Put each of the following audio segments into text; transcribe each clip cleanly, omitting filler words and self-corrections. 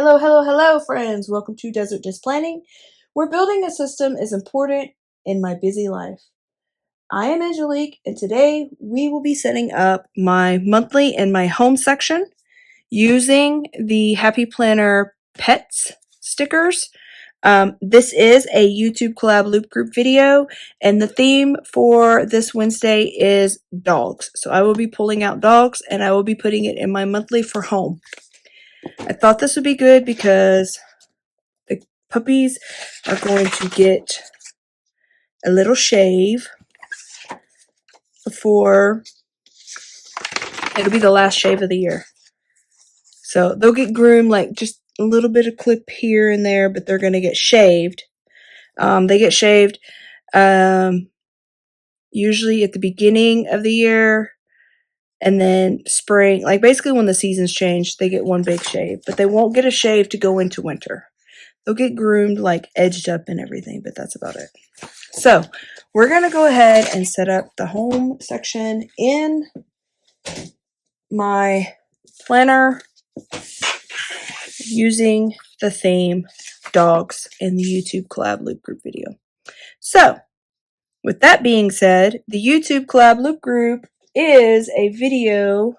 Hello, friends. Welcome to Desert Disc Planning, where building a system is important in my busy life. I am Angelique, and today we will be setting up my monthly and my home section using the Happy Planner Pets stickers. This is a YouTube Collab Loop Group video, and the theme for this Wednesday is dogs. So I will be pulling out dogs, and I will be putting it in my monthly for home. I thought this would be good because the puppies are going to get a little shave before it'll be the last shave of the year. So they'll get groomed, like just a little bit of clip here and there, but they're going to get shaved. They get shaved usually at the beginning of the year, and then spring, like basically when the seasons change, they get one big shave, but they won't get a shave to go into winter. They'll get groomed, like edged up and everything, but that's about it. So we're going to go ahead and set up the home section in my planner using the theme dogs in the YouTube Collab Loop Group video. So with that being said, the YouTube Collab Loop Group is a video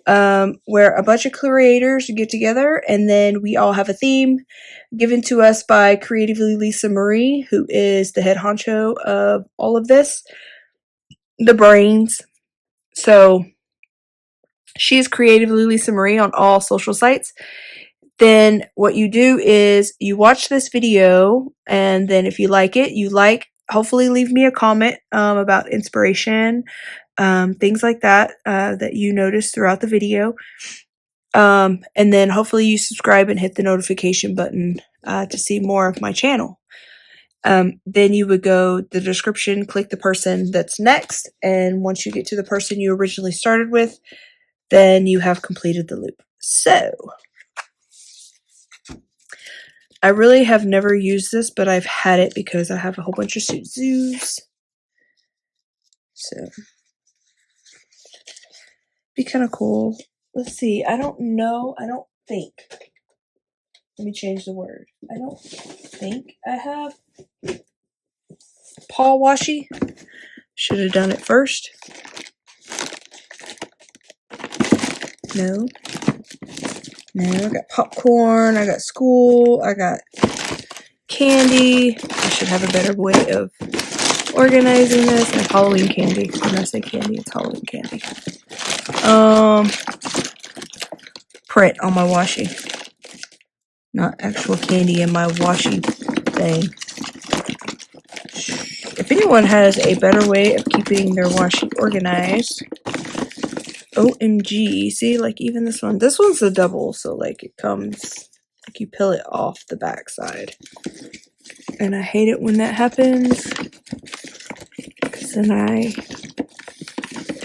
where a bunch of creators get together, and then we all have a theme given to us by Creatively Lisa Marie, who is the head honcho of all of this, the brains. So she's Creatively Lisa Marie on all social sites. Then what you do is you watch this video, and then if you like it, hopefully leave me a comment about inspiration, things like that that you notice throughout the video. And then hopefully you subscribe and hit the notification button to see more of my channel. Then you would go the description, click the person that's next, and once you get to the person you originally started with, then you have completed the loop. So I really have never used this, but I've had it because I have a whole bunch of Shih Tzus. So be kind of cool. Let's see. I don't think. Let me change the word. I don't think I have paw washi. Should have done it first. No, I got popcorn, I got school, I got candy. I should have a better way of organizing this. And Halloween candy. When I say candy, it's Halloween candy. Print on my washi. Not actual candy in my washi thing. If anyone has a better way of keeping their washi organized, OMG. See, like even this one's a double, so like it comes, like you peel it off the back side. And I hate it when that happens, because then I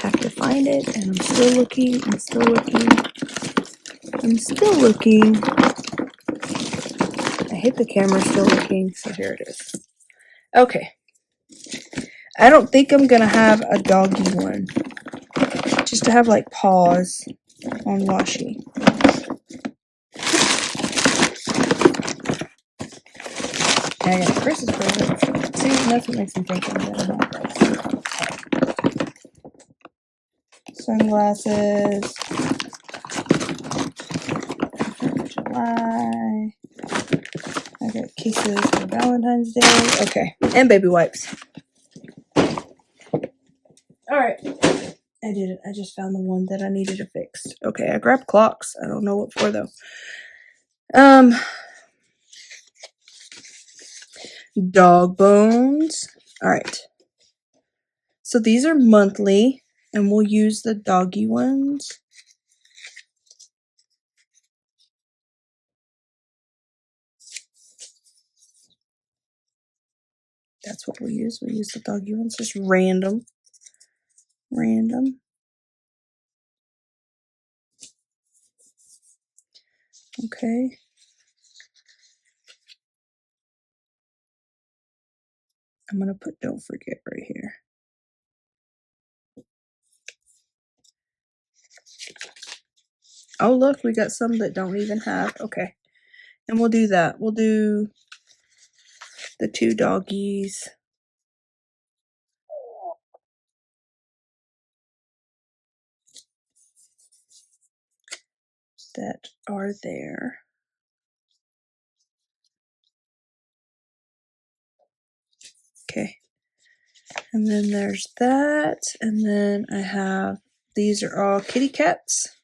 have to find it, and I'm still looking. I hate the camera still looking, so here it is. Okay. I don't think I'm gonna have a doggy one. Just to have like paws on washi. And I got Chris's present. See, that's what makes me think I'm gonna have sunglasses. July. I got kisses for Valentine's Day. Okay. And baby wipes. Alright. I did it. I just found the one that I needed to fix. Okay, I grabbed clocks. I don't know what for though. Dog bones. Alright. So these are monthly, and we'll use the doggy ones. That's what we'll use. We'll use the doggy ones. Just random. Okay. I'm going to put don't forget right here. Oh, look, we got some that don't even have. Okay. And we'll do that. We'll do the 2 doggies. That are there. Okay. And then there's that. And then I have, these are all kitty cats.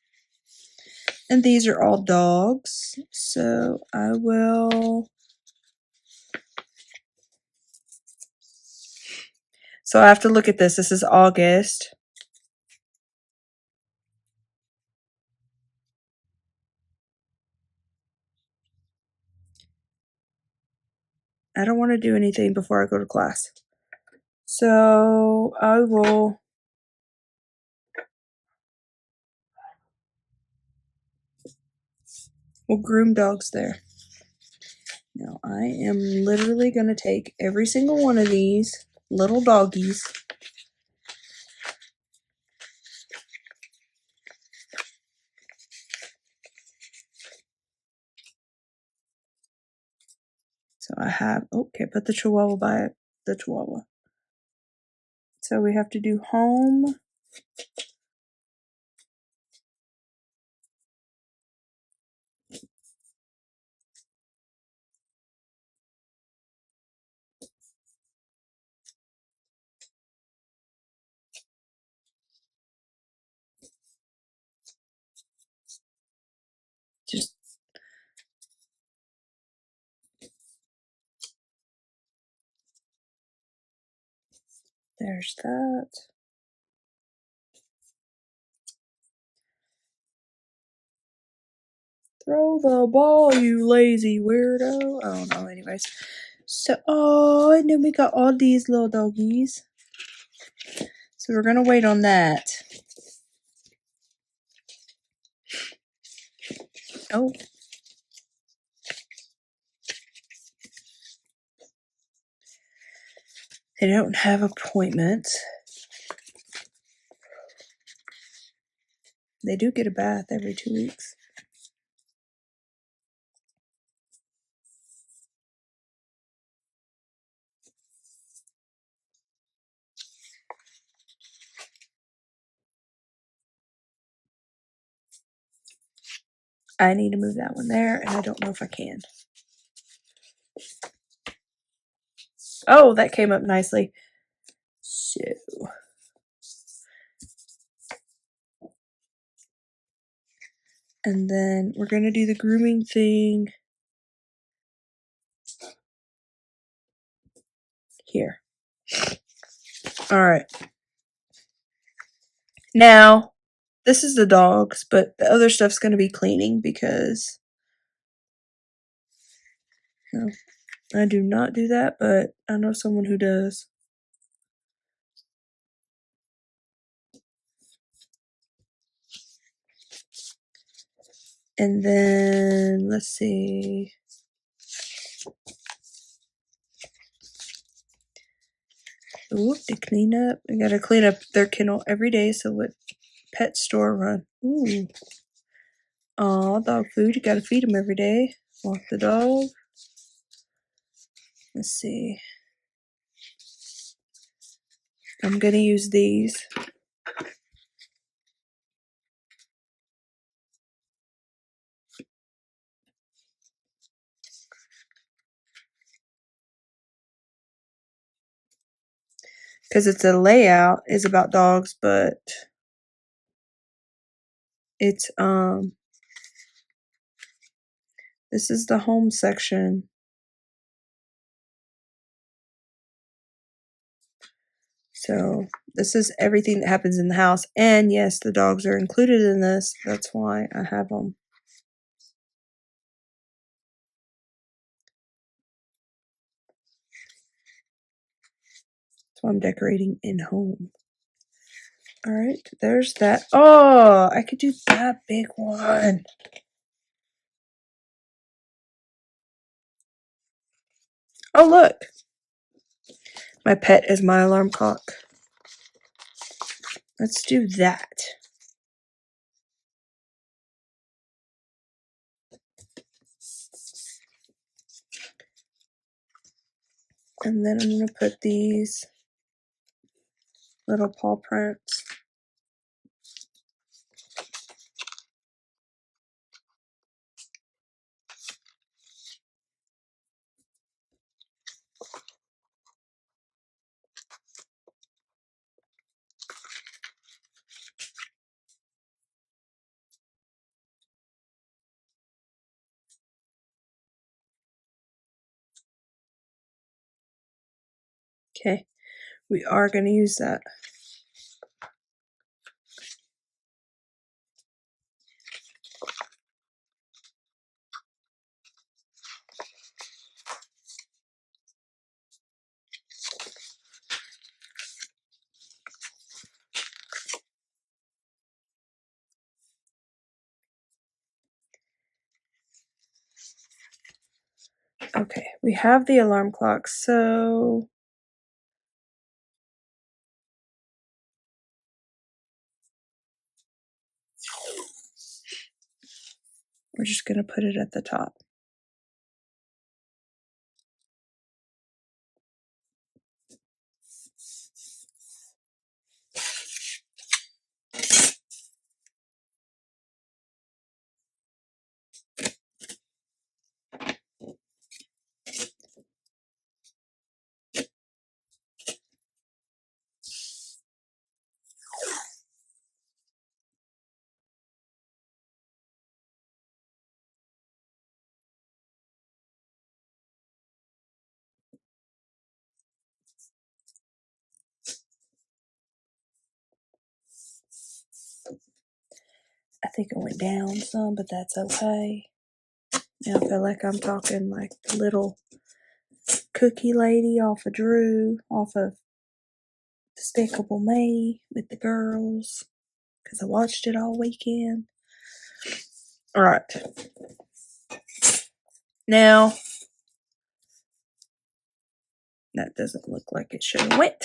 And these are all dogs. So I will. So I have to look at this. This is August. I don't want to do anything before I go to class. So I will. We'll groom dogs there. Now I am literally going to take every single one of these little doggies. So I have, okay, put the Chihuahua by the Chihuahua. So we have to do home. Just there's that. Throw the ball, you lazy weirdo. I don't know, anyways. So, oh, and then we got all these little doggies. So we're going to wait on that. Oh. They don't have appointments. They do get a bath every 2 weeks. I need to move that one there, and I don't know if I can. Oh, that came up nicely. So, and then we're going to do the grooming thing here. All right. Now, this is the dogs, but the other stuff's going to be cleaning because no, I do not do that, but I know someone who does. And then, let's see. Oop, to clean up. I gotta clean up their kennel every day, so what pet store run. Ooh. Aw, dog food. You gotta feed them every day. Walk the dog. Let's see. I'm gonna use these. Because it's a layout is about dogs, but it's this is the home section. So this is everything that happens in the house, and yes, the dogs are included in this. That's why I have them. That's why I'm decorating in home. All right, there's that. Oh, I could do that big one. Oh, look. My pet is my alarm clock. Let's do that. And then I'm going to put these little paw prints. Okay, we are going to use that. Okay, we have the alarm clock, so we're just going to put it at the top. I think it went down some, but that's okay. Now I feel like I'm talking like the little cookie lady off of Drew, off of Despicable Me with the girls, because I watched it all weekend. Alright. Now, that doesn't look like it should have went.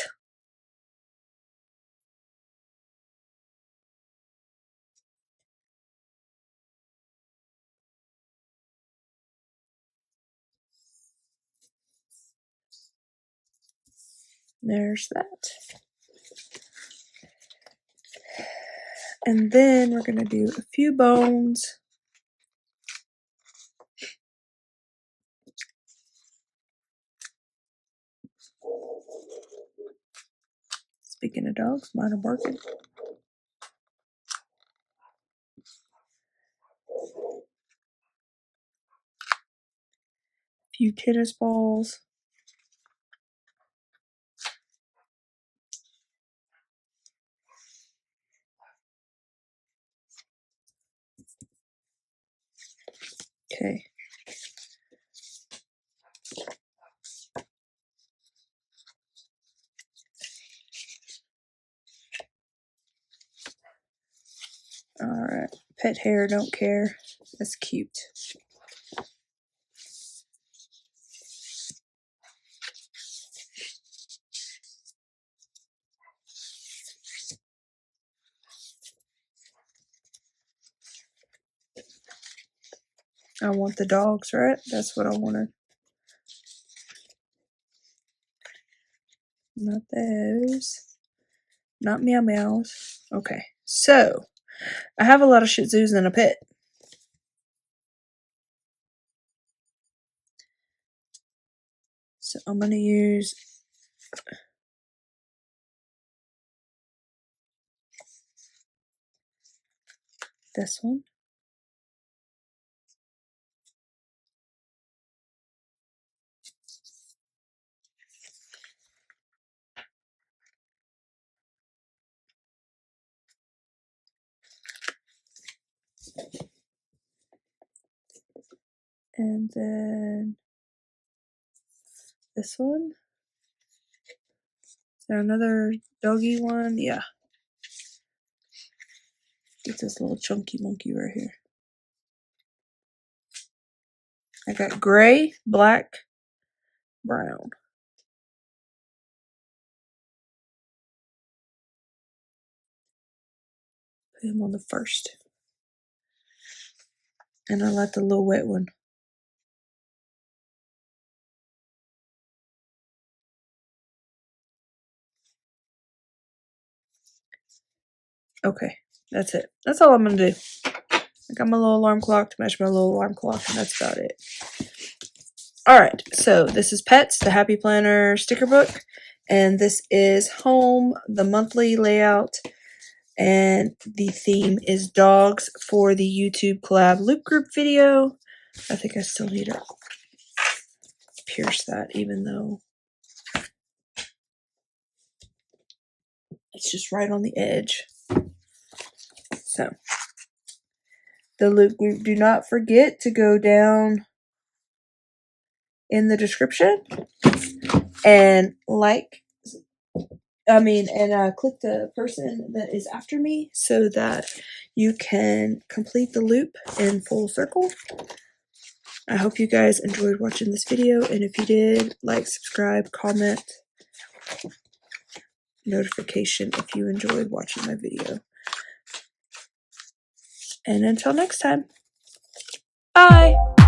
There's that. And then we're going to do a few bones. Speaking of dogs, mine are barking. A few tennis balls. Okay. Alright. Pet hair, don't care. That's cute. I want the dogs, right? That's what I wanted. Not those. Not meow meows. Okay. So, I have a lot of Shih Tzus in a pit. So, I'm going to use this one. And then this one. Is there another doggy one? Yeah. It's this little chunky monkey right here. I got gray, black, brown. Put him on the first. And I like the little wet one. Okay, that's it. That's all I'm going to do. I got my little alarm clock to match my little alarm clock, and that's about it. Alright, so this is Pets, the Happy Planner sticker book, and this is Home, the monthly layout, and the theme is Dogs for the YouTube Collab Loop Group video. I think I still need to pierce that, even though it's just right on the edge. So, the Loop Group, do not forget to go down in the description and click the person that is after me so that you can complete the loop in full circle. I hope you guys enjoyed watching this video, and if you did, like, subscribe, comment, notification if you enjoyed watching my video. And until next time, bye!